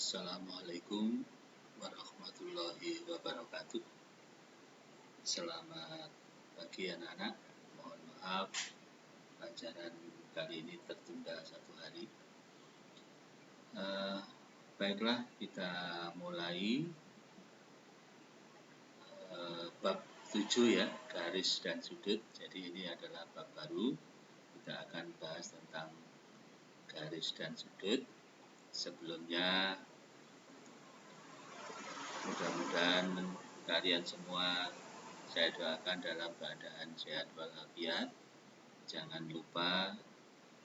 Assalamualaikum warahmatullahi wabarakatuh. Selamat pagi anak-anak. Mohon maaf pelajaran kali ini tertunda satu hari. Baiklah, kita mulai bab 7 ya, garis dan sudut. Jadi ini adalah bab baru. Kita akan bahas tentang garis dan sudut. Sebelumnya mudah-mudahan kalian semua saya doakan dalam keadaan sehat walafiat. Jangan lupa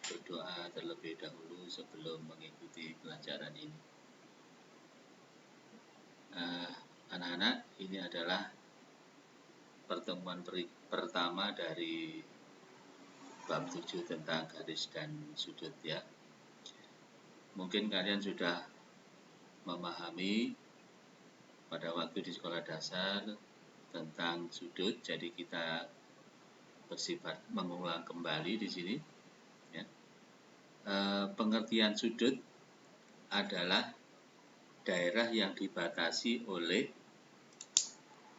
berdoa terlebih dahulu sebelum mengikuti pelajaran ini. Anak-anak, ini adalah pertemuan pertama dari bab 7 tentang garis dan sudut ya. Mungkin kalian sudah memahami pada waktu di sekolah dasar tentang sudut, jadi kita bersifat mengulang kembali di sini. Ya. Pengertian sudut adalah daerah yang dibatasi oleh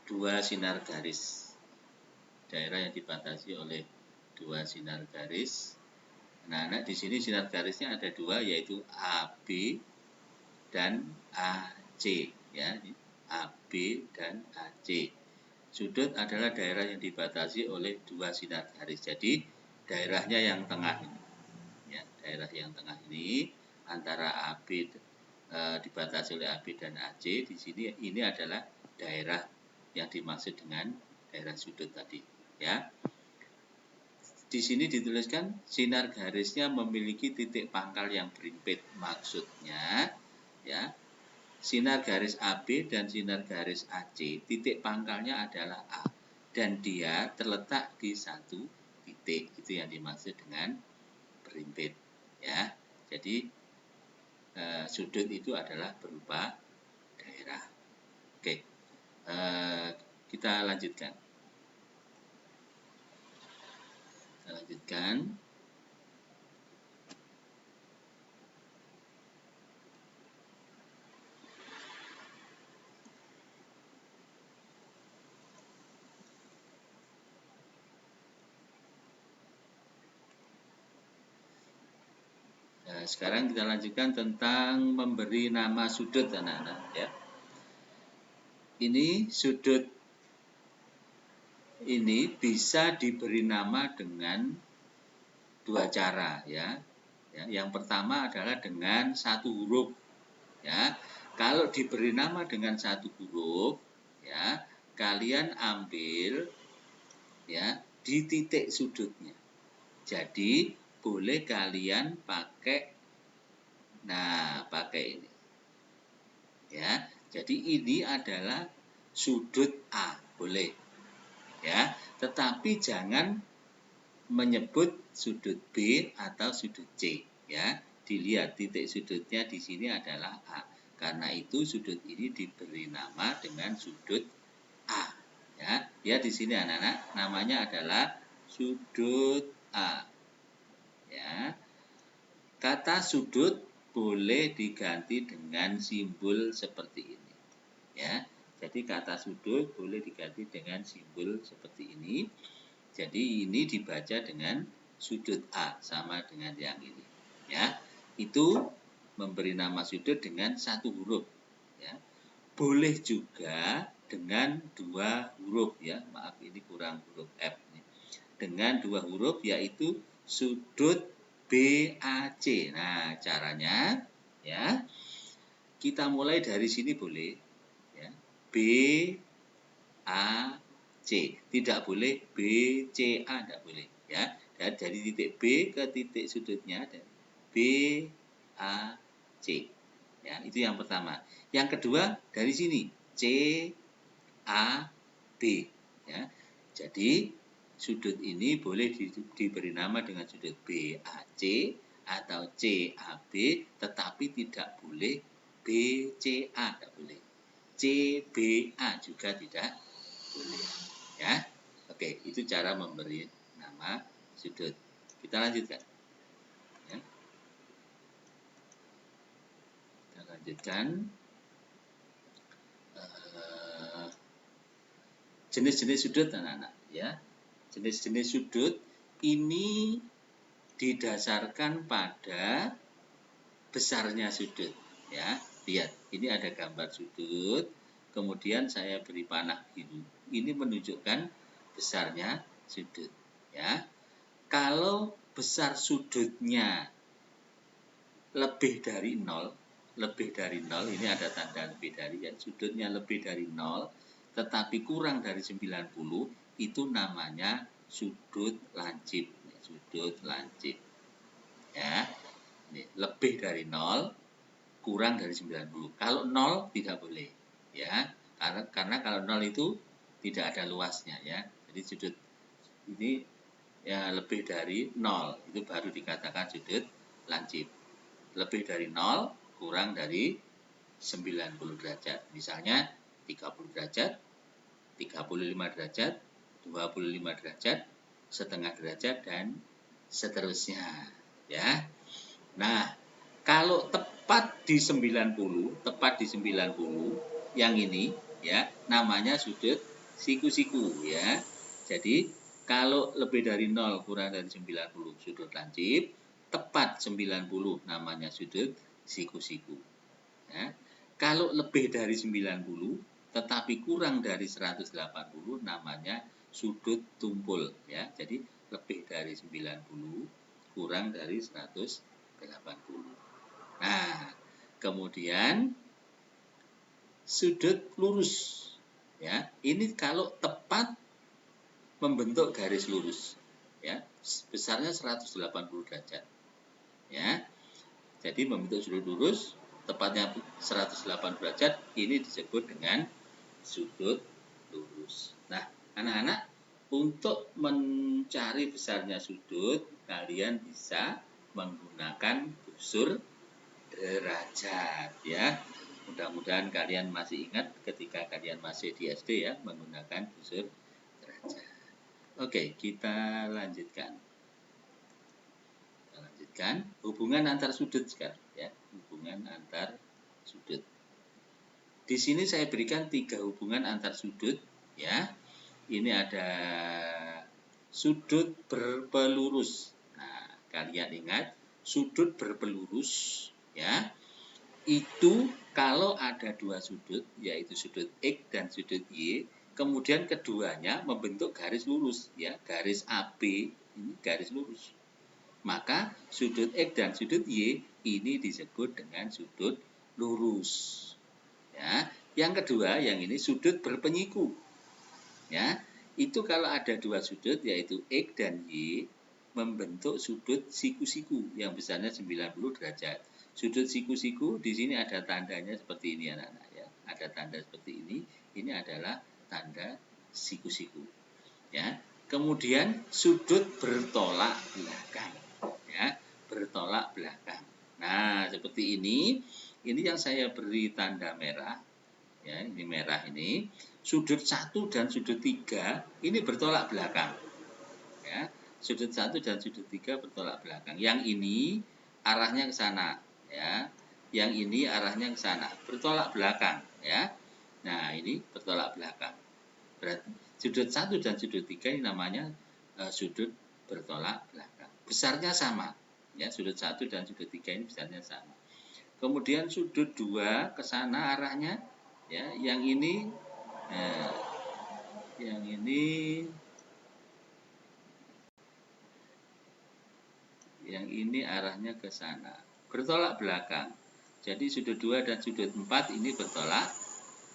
dua sinar garis. Daerah yang dibatasi oleh dua sinar garis. Nah, di sini sinar garisnya ada dua, yaitu AB dan AC. Ya, AB dan AC. Sudut adalah daerah yang dibatasi oleh dua sinar garis. Jadi daerahnya yang tengah ini, ya, daerah yang tengah ini antara AB dibatasi oleh AB dan AC. Di sini ini adalah daerah yang dimaksud dengan daerah sudut tadi. Ya, di sini dituliskan sinar garisnya memiliki titik pangkal yang berimpit. Maksudnya, ya. Sinar garis AB dan sinar garis AC, titik pangkalnya adalah A. Dan dia terletak di satu titik. Itu yang dimaksud dengan berimpit. Ya, jadi sudut itu adalah berupa daerah. Oke, kita lanjutkan. Sekarang kita lanjutkan tentang memberi nama sudut anak-anak ya. Ini sudut ini bisa diberi nama dengan dua cara ya. Yang pertama adalah dengan satu huruf ya. Kalau diberi nama dengan satu huruf ya, kalian ambil ya di titik sudutnya. Jadi boleh kalian pakai ini. Ya. Jadi ini adalah sudut A, boleh. Ya, tetapi jangan menyebut sudut B atau sudut C, ya. Dilihat titik sudutnya di sini adalah A. Karena itu sudut ini diberi nama dengan sudut A, ya. Ya, di sini anak-anak namanya adalah sudut A. Ya. Kata sudut boleh diganti dengan simbol seperti ini. Ya. Jadi kata sudut boleh diganti dengan simbol seperti ini. Jadi ini dibaca dengan sudut A sama dengan yang ini. Ya. Itu memberi nama sudut dengan satu huruf. Ya. Boleh juga dengan dua huruf ya. Maaf ini kurang huruf F nih. Dengan dua huruf yaitu sudut BAC. Nah, caranya ya. Kita mulai dari sini boleh ya. BAC. Tidak boleh BCA, tidak boleh ya. Dan dari titik B ke titik sudutnya ada BAC. Ya, itu yang pertama. Yang kedua dari sini CAB ya. Jadi sudut ini boleh diberi nama dengan sudut BAC atau CAB, tetapi tidak boleh BCA, tidak boleh. CBA juga tidak boleh. Ya, oke, itu cara memberi nama sudut. Kita lanjutkan. Ya. Kita lanjutkan. Jenis-jenis sudut anak-anak ya. Jenis-jenis sudut ini didasarkan pada besarnya sudut ya. Lihat, ini ada gambar sudut, kemudian saya beri panah biru. Ini menunjukkan besarnya sudut ya. Kalau besar sudutnya lebih dari 0, ini ada tanda lebih dari ya, sudutnya lebih dari 0 tetapi kurang dari 90, itu namanya sudut lancip. Sudut lancip. Ya. Ini, lebih dari 0, kurang dari 90. Kalau 0 tidak boleh. Ya. Karena kalau 0 itu tidak ada luasnya ya. Jadi sudut ini ya lebih dari 0, itu baru dikatakan sudut lancip. Lebih dari 0, kurang dari 90 derajat. Misalnya 30 derajat, 35 derajat, 25 derajat, setengah derajat, dan seterusnya. Ya. Nah, kalau tepat di 90, yang ini ya, namanya sudut siku-siku ya. Jadi, kalau lebih dari 0 kurang dari 90 sudut lancip, tepat 90 namanya sudut siku-siku. Ya. Kalau lebih dari 90 tetapi kurang dari 180 namanya sudut tumpul ya. Jadi lebih dari 90 kurang dari 180. Nah, kemudian sudut lurus ya. Ini kalau tepat membentuk garis lurus ya, besarnya 180 derajat. Ya. Jadi membentuk sudut lurus tepatnya 180 derajat, ini disebut dengan sudut lurus. Nah, anak-anak, untuk mencari besarnya sudut, kalian bisa menggunakan busur derajat ya. Mudah-mudahan kalian masih ingat ketika kalian masih di SD ya, menggunakan busur derajat. Oke, kita lanjutkan. Hubungan antar sudut sekarang ya, hubungan antar sudut. Di sini saya berikan 3 hubungan antar sudut ya. Ini ada sudut berpelurus. Nah, kalian ingat sudut berpelurus ya. Itu kalau ada 2 sudut, yaitu sudut X dan sudut Y, kemudian keduanya membentuk garis lurus ya, garis AB ini garis lurus. Maka sudut X dan sudut Y ini disebut dengan sudut lurus. Ya, yang kedua, yang ini sudut berpenyiku. Ya, itu kalau ada 2 sudut yaitu X dan Y membentuk sudut siku-siku yang besarnya 90 derajat. Sudut siku-siku di sini ada tandanya seperti ini anak-anak ya. Ada tanda seperti ini. Ini adalah tanda siku-siku. Ya. Kemudian sudut bertolak belakang. Ya, bertolak belakang. Nah, seperti ini. Ini yang saya beri tanda merah. Ya, ini merah ini. Sudut 1 dan sudut 3 ini bertolak belakang. Ya, sudut 1 dan sudut 3 bertolak belakang. Yang ini arahnya ke sana, ya. Yang ini arahnya ke sana, bertolak belakang, ya. Nah, ini bertolak belakang. Berarti sudut 1 dan sudut 3 ini namanya sudut bertolak belakang. Besarnya sama, ya. Sudut 1 dan sudut 3 ini besarnya sama. Kemudian sudut 2 ke sana arahnya, ya, yang ini arahnya ke sana, bertolak belakang. Jadi sudut 2 dan sudut 4 ini bertolak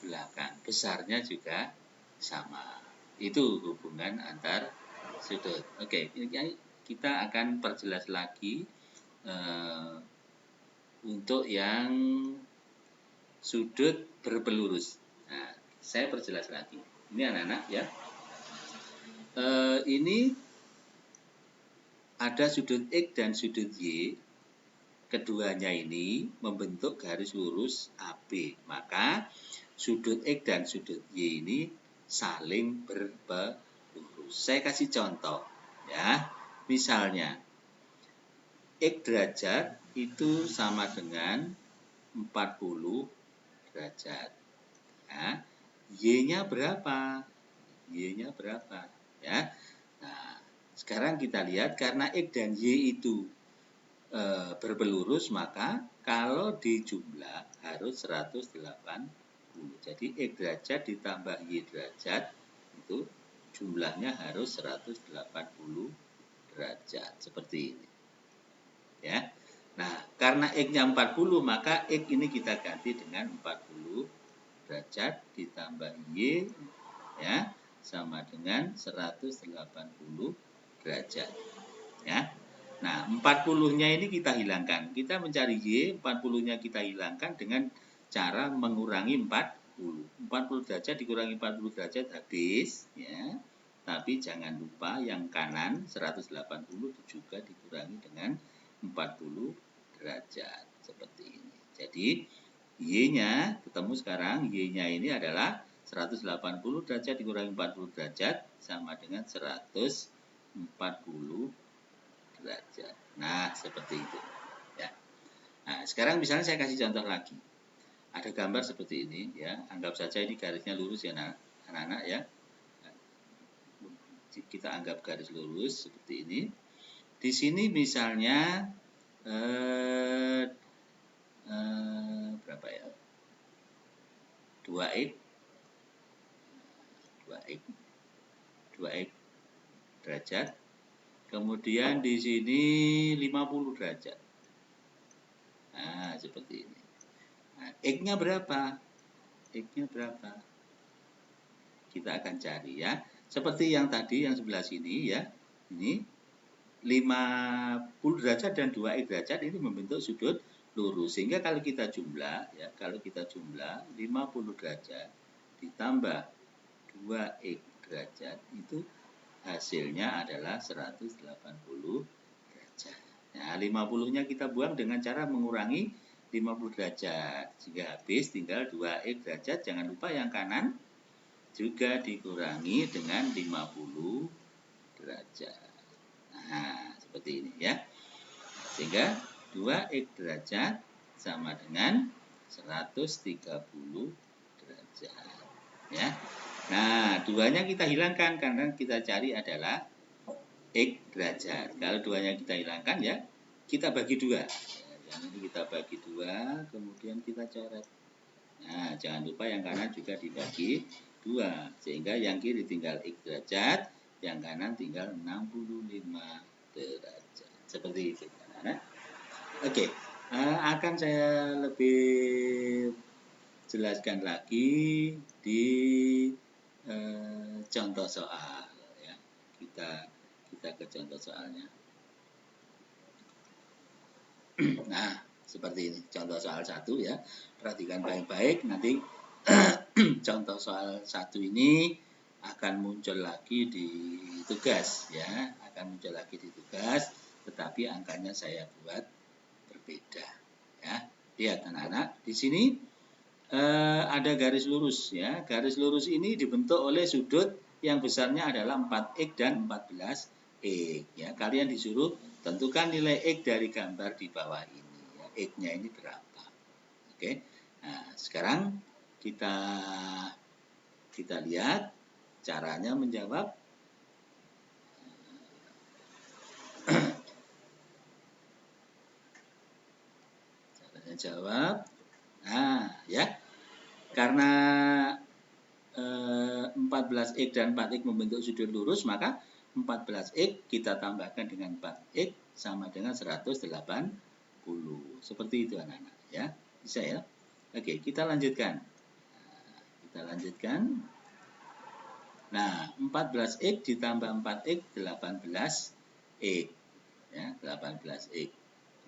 belakang, besarnya juga sama. Itu hubungan antar sudut. Oke, kita akan perjelas lagi untuk yang sudut berpelurus. Nah, saya perjelas lagi. Ini anak-anak ya. Ini ada sudut X dan sudut Y. Keduanya ini membentuk garis lurus AB. Maka sudut X dan sudut Y ini saling berpelurus. Saya kasih contoh ya. Misalnya X derajat itu sama dengan 40 derajat. Nah, Y-nya berapa? Y-nya berapa? Ya. Nah, sekarang kita lihat karena X dan Y itu berpelurus, maka kalau dijumlah harus 180. Jadi X derajat ditambah Y derajat itu jumlahnya harus 180 derajat. Seperti ini. Ya. Nah, karena X-nya 40, maka X ini kita ganti dengan 40 derajat ditambah Y, ya, sama dengan 180 derajat. Ya. Nah, 40-nya ini kita hilangkan. Kita mencari Y, 40-nya kita hilangkan dengan cara mengurangi 40. 40 derajat dikurangi 40 derajat habis, ya. Tapi jangan lupa yang kanan 180 juga dikurangi dengan 40 derajat. Seperti ini. Jadi, Y-nya ketemu sekarang, Y-nya ini adalah 180 derajat dikurangi 40 derajat sama dengan 140 derajat. Nah, seperti itu. Ya. Nah, sekarang misalnya saya kasih contoh lagi. Ada gambar seperti ini, ya. Anggap saja ini garisnya lurus ya, anak-anak, ya. Kita anggap garis lurus seperti ini. Di sini misalnya berapa ya? 2x 2x derajat. Kemudian di sini 50 derajat. Nah, seperti ini. Nah, X-nya berapa? X-nya berapa? Kita akan cari, ya. Seperti yang tadi, yang sebelah sini, ya. Ini 50 derajat dan 2x derajat ini membentuk sudut lurus. Sehingga kalau kita jumlah, ya, kalau kita jumlah 50 derajat ditambah 2x derajat itu hasilnya adalah 180 derajat. Nah, 50-nya kita buang dengan cara mengurangi 50 derajat. Jika habis tinggal 2x derajat. Jangan lupa yang kanan juga dikurangi dengan 50 derajat. Nah, seperti ini, ya. Sehingga 2x derajat sama dengan 130 derajat. Ya. Nah, 2-nya kita hilangkan karena kita cari adalah X derajat. Kalau 2-nya kita hilangkan, ya, kita bagi 2. Yang ini kita bagi 2, kemudian kita coret. Nah, jangan lupa yang kanan juga dibagi 2. Sehingga yang kiri tinggal X derajat, yang kanan tinggal 65 derajat. Seperti itu. Nah, oke. Akan saya lebih jelaskan lagi di contoh soal, ya. Kita ke contoh soalnya. Nah, seperti ini contoh soal 1, ya. Perhatikan baik-baik, nanti contoh soal 1 ini akan muncul lagi di tugas, ya. Akan muncul lagi di tugas, tetapi angkanya saya buat berbeda, ya. Lihat anak-anak, di sini ada garis lurus, ya. Garis lurus ini dibentuk oleh sudut yang besarnya adalah 4x dan 14x, ya. Kalian disuruh tentukan nilai x dari gambar di bawah ini, ya. X-nya ini berapa? Oke. Nah, sekarang kita lihat caranya menjawab. Caranya jawab. Nah, ya. Karena 14x dan 4x membentuk sudut lurus, maka 14x kita tambahkan dengan 4x sama dengan 180. Seperti itu anak-anak, ya. Bisa, ya. Oke, kita lanjutkan. Nah, 14x ditambah 4x 18x, ya, 18x.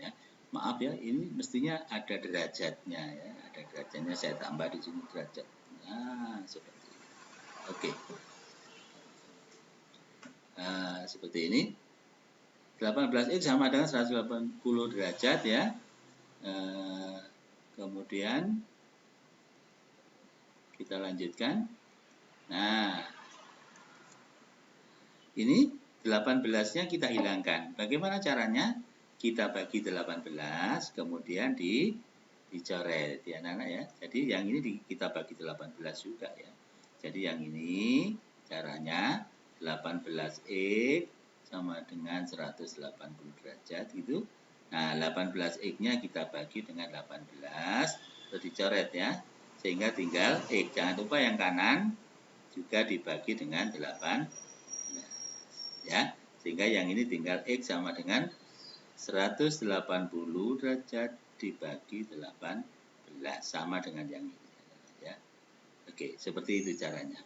Ya. Maaf, ya, ini mestinya ada derajatnya, ya. Ada derajatnya, saya tambah di sini derajat. Nah, seperti ini. Oke. Nah, seperti ini. 18x sama dengan 180 derajat, ya. Kemudian kita lanjutkan. Nah, ini 18-nya kita hilangkan. Bagaimana caranya? Kita bagi 18, kemudian dicoret ya anak-anak ya. Jadi yang ini kita bagi 18 juga ya. Jadi yang ini caranya 18x sama dengan 180 derajat gitu. Nah 18x-nya kita bagi dengan 18 terus dicoret ya. Sehingga tinggal x. Jangan lupa yang kanan juga dibagi dengan 8 ya. Sehingga yang ini tinggal x sama dengan 180 derajat dibagi 18 sama dengan yang ini ya. Oke, seperti itu caranya.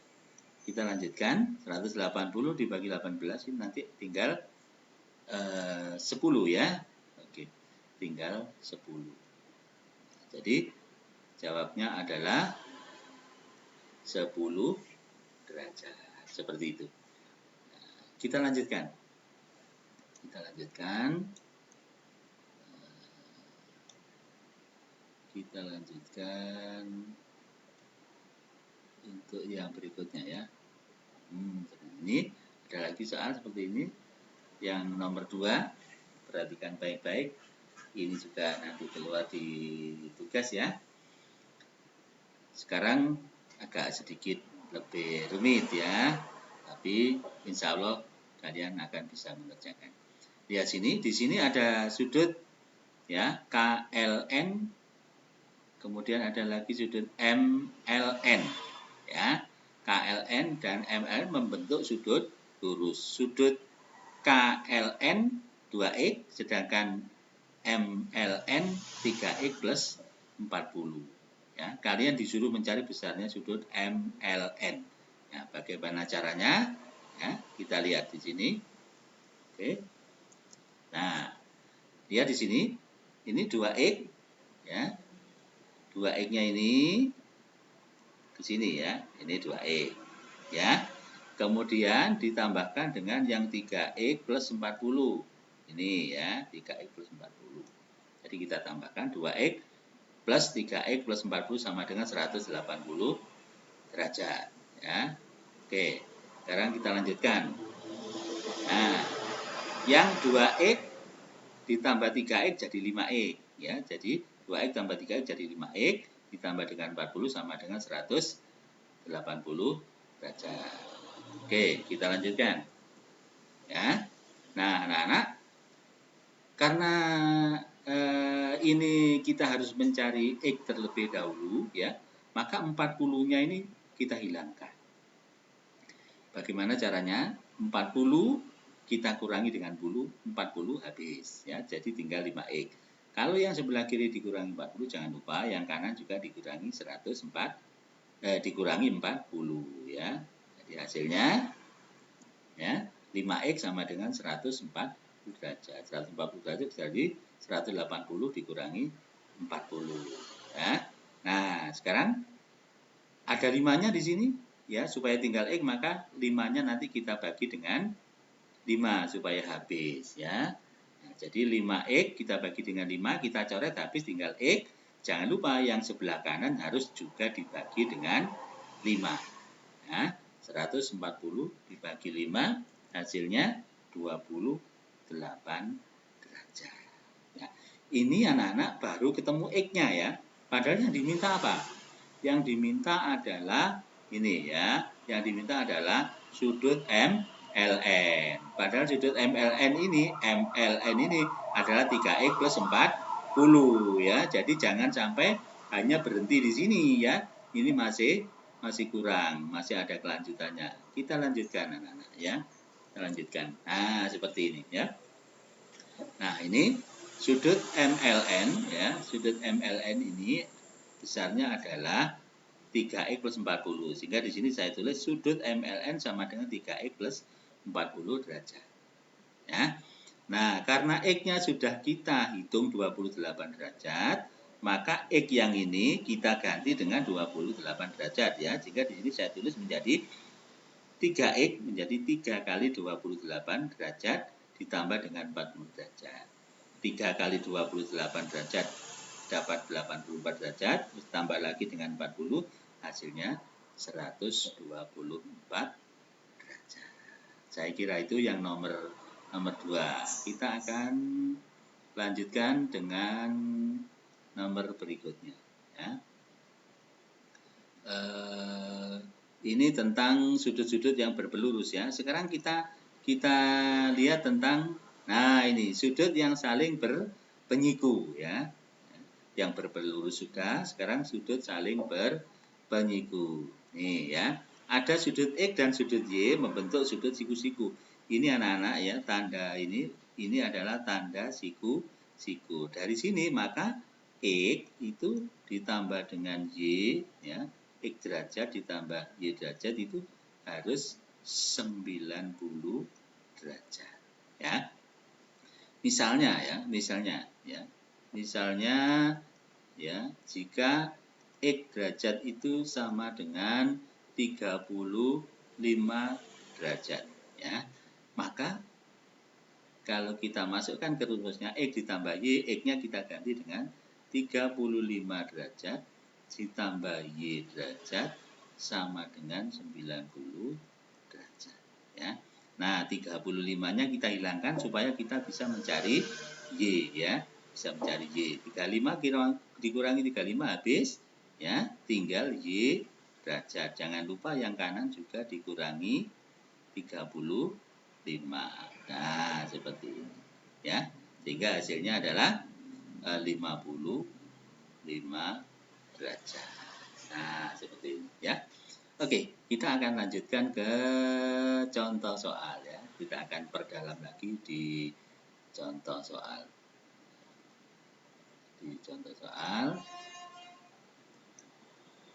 Kita lanjutkan 180 dibagi 18 ini nanti tinggal 10 ya. Oke, tinggal 10. Jadi jawabnya adalah 10 derajat. Seperti itu. Kita lanjutkan. Kita lanjutkan untuk yang berikutnya ya. Ini ada lagi soal seperti ini. Yang nomor 2, perhatikan baik-baik. Ini juga nanti keluar di tugas ya. Sekarang agak sedikit lebih rumit ya. Tapi insya Allah kalian akan bisa mengerjakan. Lihat sini, di sini ada sudut ya KLN, kemudian ada lagi sudut MLN ya. KLN dan MLN membentuk sudut lurus. Sudut KLN 2x sedangkan MLN 3x plus 40 ya. Kalian disuruh mencari besarnya sudut MLN. Ya, bagaimana caranya? Ya, kita lihat di sini. Oke. Nah, lihat di sini. Ini 2x ya. 2x-nya ini ke sini ya. Ini 2x ya. Kemudian ditambahkan dengan yang 3x plus 40. Ini ya, 3x plus 40. Jadi kita tambahkan 2x plus 3x plus 40 sama dengan 180 derajat ya. Oke, sekarang kita lanjutkan. Nah, yang 2x ditambah 3x jadi 5x ya. Jadi 2x tambah 3x jadi 5x ditambah dengan 40 sama dengan 180 derajat. Oke, kita lanjutkan. Ya. Nah, anak-anak, karena ini kita harus mencari x terlebih dahulu ya, maka 40-nya ini kita hilangkan. Bagaimana caranya? 40 kita kurangi dengan 40 habis ya. Jadi tinggal 5x. Kalau yang sebelah kiri dikurangi 40, jangan lupa yang kanan juga dikurangi 40 ya. Jadi hasilnya ya 5x sama dengan 140 derajat. 140 derajat jadi 180 dikurangi 40 ya. Nah, sekarang ada 5-nya di sini ya, supaya tinggal x maka 5-nya nanti kita bagi dengan 5 supaya habis ya. Nah, jadi 5x kita bagi dengan 5, kita coret habis tinggal x. Jangan lupa yang sebelah kanan harus juga dibagi dengan 5. Nah, 140 dibagi 5 hasilnya 28 derajat. Ya, ini anak-anak baru ketemu x-nya ya. Padahal yang diminta apa? Yang diminta adalah ini ya. Yang diminta adalah sudut MLN. Padahal sudut MLN ini adalah 3x plus 40 ya. Jadi jangan sampai hanya berhenti di sini ya. Ini masih kurang, masih ada kelanjutannya. Kita lanjutkan anak-anak ya. Kita lanjutkan. Nah, seperti ini ya. Nah, ini sudut MLN ya. Sudut MLN ini besarnya adalah 3x plus 40. Sehingga di sini saya tulis sudut MLN sama dengan 3x plus 40 derajat. Ya. Nah, karena x-nya sudah kita hitung 28 derajat, maka x yang ini kita ganti dengan 28 derajat ya. Sehingga di sini saya tulis menjadi 3x menjadi 3 kali 28 derajat ditambah dengan 40 derajat. 3 kali 28 derajat dapat 84 derajat, terus tambah lagi dengan 40, hasilnya 124 derajat. Saya kira itu yang nomor 2. Kita akan lanjutkan dengan nomor berikutnya. Ya. Ini tentang sudut-sudut yang berpelurus ya. Sekarang kita lihat tentang, nah ini sudut yang saling berpenyiku ya. Yang berpelurus sudah, sekarang sudut saling berpenyiku. Nih ya, ada sudut X dan sudut Y membentuk sudut siku-siku. Ini anak-anak ya, tanda ini adalah tanda siku-siku. Dari sini maka X itu ditambah dengan Y ya. X derajat ditambah Y derajat itu harus 90 derajat ya. Misalnya ya, jika X derajat itu sama dengan 35 derajat ya. Maka kalau kita masukkan ke rumusnya X ditambah Y, X-nya kita ganti dengan 35 derajat ditambah Y derajat sama dengan 90 derajat ya. Nah, 35-nya kita hilangkan supaya kita bisa mencari Y ya. Bisa mencari Y. 35 dikurangi 35 habis ya, tinggal Y derajat. Jangan lupa yang kanan juga dikurangi 35. Nah, seperti ini ya. Sehingga hasilnya adalah 55 derajat. Nah, seperti ini ya. Oke, kita akan lanjutkan ke contoh soal ya. Kita akan perdalam lagi di contoh soal.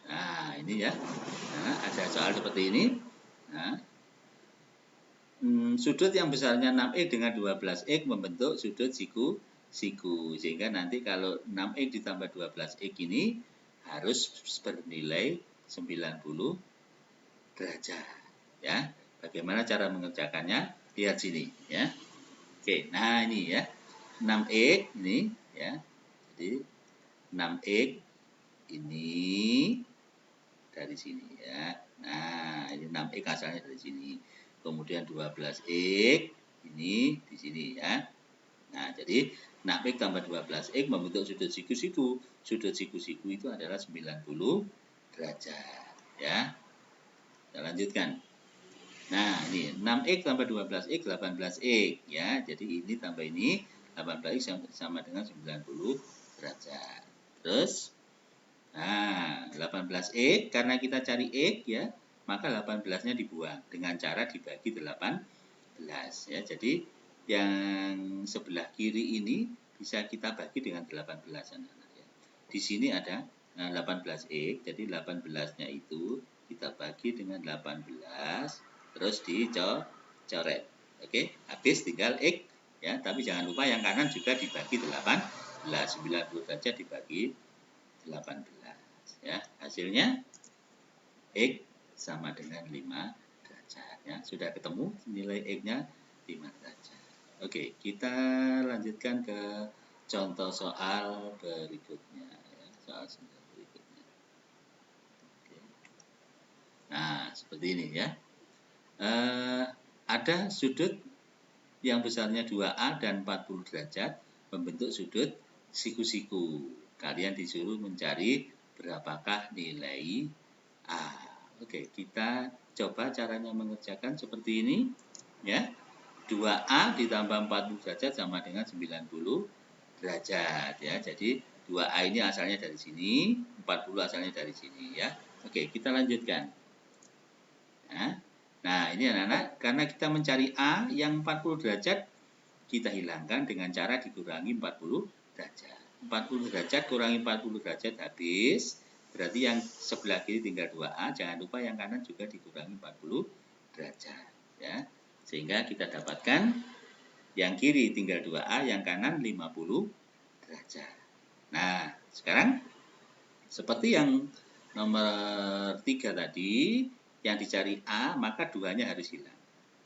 Nah, ini ya. Nah, ada soal seperti ini. Nah, sudut yang besarnya 6x dengan 12x membentuk sudut siku. Sehingga nanti kalau 6x ditambah 12x ini harus bernilai 90 derajat. Ya. Bagaimana cara mengerjakannya? Lihat sini ya. Oke, nah ini ya. 6x ini ya. Jadi 6x ini dari sini ya. Nah, ini 6x asalnya dari sini. Kemudian 12x ini di sini ya. Nah, jadi 6x tambah 12x membentuk sudut siku-siku. Sudut siku-siku itu adalah 90 derajat ya. Kita lanjutkan. Nah, ini 6x tambah 12x 18x ya. Jadi ini tambah ini 18x sama dengan 90 derajat. Terus nah, 18x karena kita cari x ya, maka 18-nya dibuang dengan cara dibagi 18 ya. Jadi yang sebelah kiri ini bisa kita bagi dengan 18 anak-anak ya. Di sini ada 18x, jadi 18-nya itu kita bagi dengan 18 terus dicoret. Oke, habis tinggal x ya, tapi jangan lupa yang kanan juga dibagi 18. 90 derajat dibagi 18 ya. Hasilnya x sama dengan 5 derajat ya. Sudah ketemu nilai x-nya 5 derajat. Oke, kita lanjutkan ke contoh soal berikutnya ya. Soal berikutnya. Oke. Nah, seperti ini ya. Ada sudut yang besarnya 2A dan 40 derajat membentuk sudut siku-siku. Kalian disuruh mencari berapakah nilai A. Oke, kita coba caranya mengerjakan seperti ini ya. 2A ditambah 40 derajat sama dengan 90 derajat ya. Jadi 2A ini asalnya dari sini, 40 asalnya dari sini ya. Oke, kita lanjutkan. Ya. Nah, ini anak-anak, karena kita mencari A yang 40 derajat, kita hilangkan dengan cara dikurangi 40 derajat. 40 derajat kurangi 40 derajat habis, berarti yang sebelah kiri tinggal 2A, jangan lupa yang kanan juga dikurangi 40 derajat. Ya. Sehingga kita dapatkan yang kiri tinggal 2A, yang kanan 50 derajat. Nah, sekarang seperti yang nomor 3 tadi, yang dicari A, maka 2-nya harus hilang.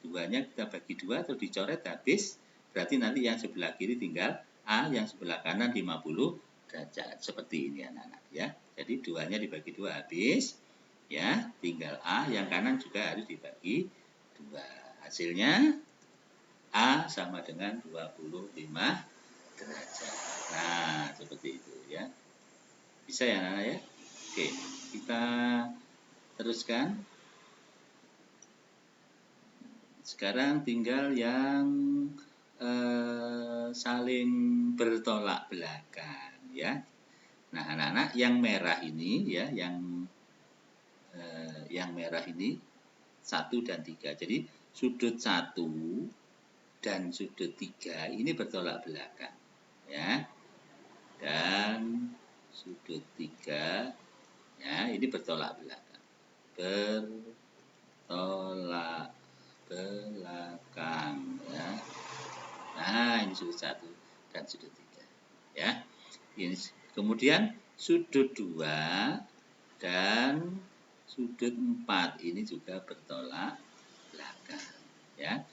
2-nya kita bagi 2 atau dicoret habis, berarti nanti yang sebelah kiri tinggal A, yang sebelah kanan 50 derajat. Seperti ini anak-anak ya. Jadi 2-nya dibagi 2 habis, ya, tinggal A, yang kanan juga harus dibagi 2. Hasilnya A sama dengan 25 derajat. Nah, seperti itu ya. Bisa ya anak-anak ya? Oke, kita teruskan. Sekarang tinggal yang saling bertolak belakang ya. Nah, anak-anak yang merah ini ya, yang merah ini 1 dan 3. Jadi sudut 1 dan sudut 3 ini bertolak belakang ya. Dan sudut 3 ya, ini bertolak belakang. Bertolak belakang ya. Nah, ini sudut 1 dan sudut 3 ya. Ini kemudian sudut 2 dan sudut 4 ini juga bertolak belakang ya.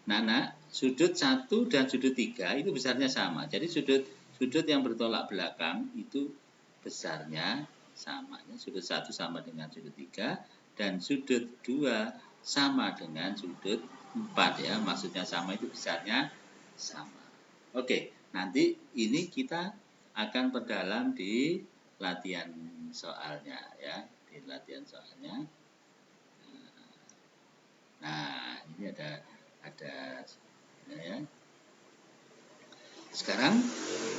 Nah, sudut 1 dan sudut 3 itu besarnya sama. Jadi sudut yang bertolak belakang itu besarnya sama. Sudut 1 sama dengan sudut 3 dan sudut 2 sama dengan sudut 4 ya. Maksudnya sama itu besarnya sama. Oke, nanti ini kita akan perdalam di latihan soalnya ya, di latihan soalnya. Nah, ini ada ya. Sekarang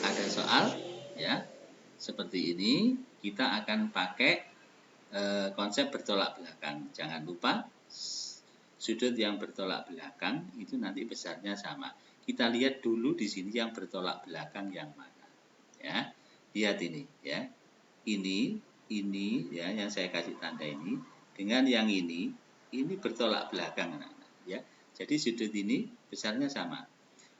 ada soal ya. Seperti ini kita akan pakai konsep bertolak belakang. Jangan lupa sudut yang bertolak belakang itu nanti besarnya sama. Kita lihat dulu di sini yang bertolak belakang yang mana. Ya. Lihat ini ya. Ini ya yang saya kasih tanda ini dengan yang ini bertolak belakang anak-anak ya. Jadi sudut ini besarnya sama.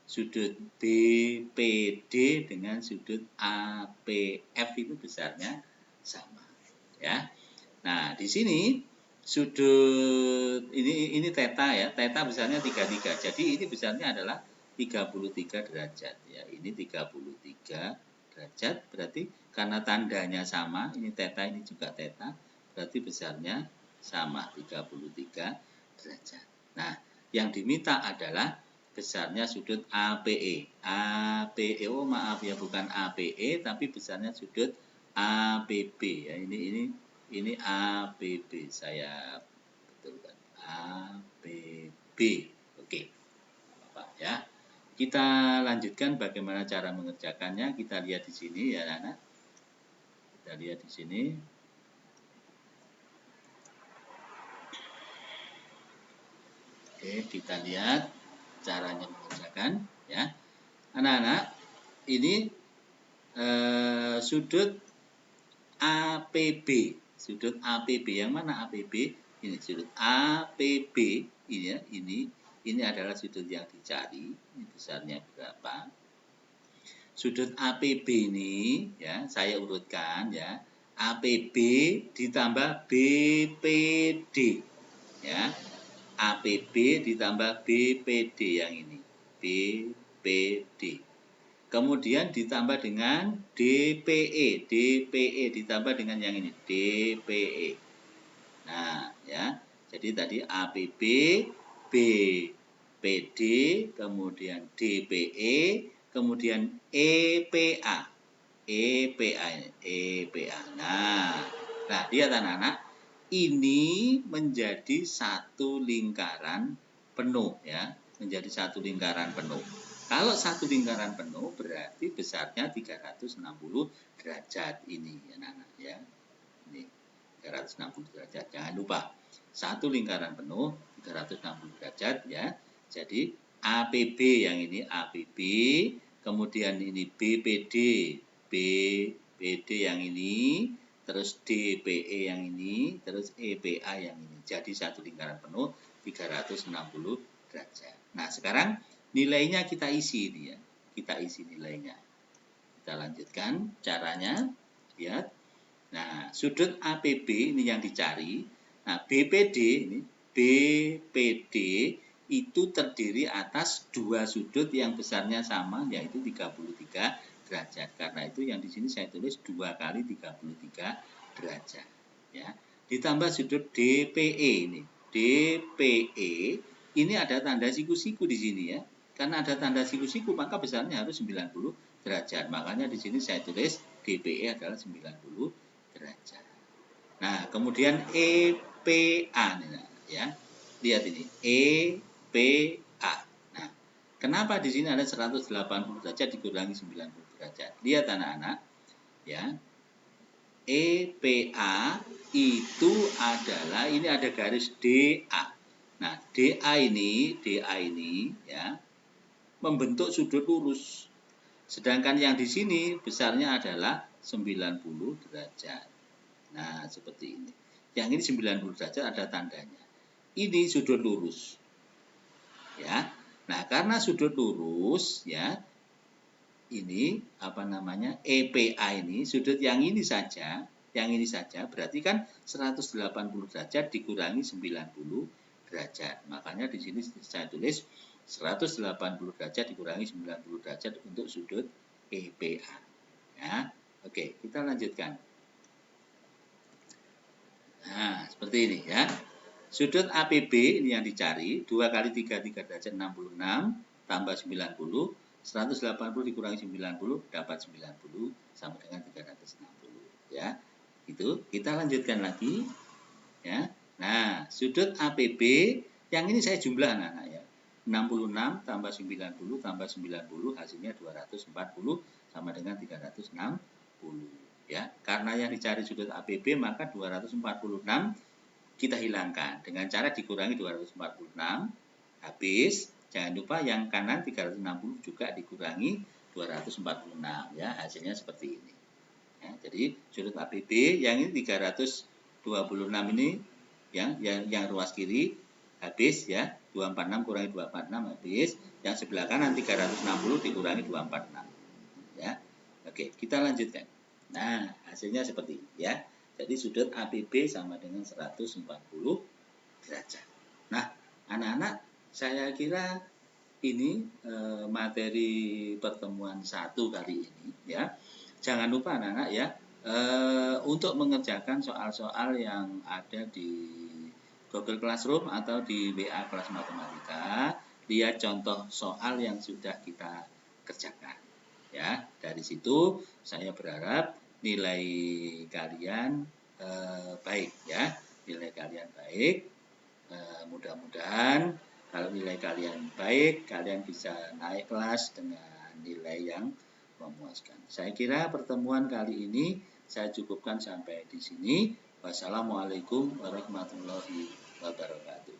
Sudut BPD dengan sudut APF itu besarnya sama ya. Nah, di sini sudut ini theta ya. Theta besarnya 33. Jadi ini besarnya adalah 33 derajat ya. Ini 33 derajat berarti karena tandanya sama, ini theta ini juga theta, berarti besarnya sama 33 derajat. Nah, yang diminta adalah besarnya sudut APE. APE, oh maaf ya, bukan APE tapi besarnya sudut APB ya. Ini APB, saya betulkan. APB. Oke. Bapak ya. Kita lanjutkan bagaimana cara mengerjakannya. Kita lihat di sini ya, anak. Kita lihat di sini. Oke, kita lihat caranya mengerjakan ya. Anak-anak, ini sudut APB. Sudut APB yang mana APB? Ini sudut APB ini ya, ini adalah sudut yang dicari. Ini besarnya berapa? Sudut APB ini ya, saya urutkan ya. APB ditambah BPD ya. APB ditambah BPD yang ini. BPD. Kemudian ditambah dengan DPE. DPE ditambah dengan yang ini. DPE. Nah, ya. Jadi tadi APB, BPD, kemudian DPE, kemudian EPA. EPA ini. EPA. Nah, lihat anak-anak. Ini menjadi satu lingkaran penuh ya, menjadi satu lingkaran penuh. Kalau satu lingkaran penuh berarti besarnya 360 derajat ini ya anak-anak ya. Ini 360 derajat. Jangan lupa. Satu lingkaran penuh 360 derajat ya. Jadi APB yang ini APB, kemudian ini BPD, BPD yang ini, terus DPE yang ini, terus EPA yang ini. Jadi satu lingkaran penuh 360 derajat. Nah, sekarang nilainya kita isi ini ya. Kita isi nilainya. Kita lanjutkan caranya. Lihat. Nah, sudut APB ini yang dicari. Nah, BPD ini BPD itu terdiri atas dua sudut yang besarnya sama, yaitu 33 derajat. Karena itu yang di sini saya tulis 2 kali 33 derajat ya. Ditambah sudut DPE ini. DPE ini ada tanda siku-siku di sini ya. Karena ada tanda siku-siku maka besarnya harus 90 derajat. Makanya di sini saya tulis DPE adalah 90 derajat. Nah, kemudian EPA ya. Lihat ini, EPA. Nah, kenapa di sini ada 180 derajat dikurangi 90 derajat? Lihat anak-anak, ya. EPA itu adalah, ini ada garis DA. Nah, DA ini ya membentuk sudut lurus. Sedangkan yang di sini besarnya adalah 90 derajat. Nah, seperti ini. Yang ini 90 derajat ada tandanya. Ini sudut lurus. Ya. Nah, karena sudut lurus ya, ini EPA ini sudut yang ini saja, berarti kan 180 derajat dikurangi 90 derajat. Makanya di sini saya tulis 180 derajat dikurangi 90 derajat untuk sudut EPA. Ya. Oke, kita lanjutkan. Nah, seperti ini ya. Sudut APB ini yang dicari, 2 kali 3 derajat 66 tambah 90, 180 dikurangi 90 dapat 90 sama dengan 360 ya. Itu kita lanjutkan lagi ya. Nah, sudut APB yang ini saya jumlah anak-anak ya. 66 tambah 90 tambah 90 hasilnya 240 sama dengan 360 ya. Karena yang dicari sudut APB maka 246 kita hilangkan dengan cara dikurangi 246 habis. Jangan lupa yang kanan 360 juga dikurangi 246 ya, hasilnya seperti ini ya. Jadi sudut APB yang ini 326 ini yang ruas kiri habis ya, 246 kurangi 246 habis, yang sebelah kanan 360 dikurangi 246 ya. Oke, kita lanjutkan. Nah, hasilnya seperti ini ya. Jadi sudut APB sama dengan 140 derajat. Nah, anak-anak, saya kira ini materi pertemuan 1 kali ini ya. Jangan lupa anak-anak ya, untuk mengerjakan soal-soal yang ada di Google Classroom atau di WA kelas matematika, lihat contoh soal yang sudah kita kerjakan ya. Dari situ saya berharap nilai kalian baik ya, nilai kalian baik. Mudah-mudahan kalau nilai kalian baik, kalian bisa naik kelas dengan nilai yang memuaskan. Saya kira pertemuan kali ini saya cukupkan sampai di sini. Wassalamualaikum warahmatullahi wabarakatuh.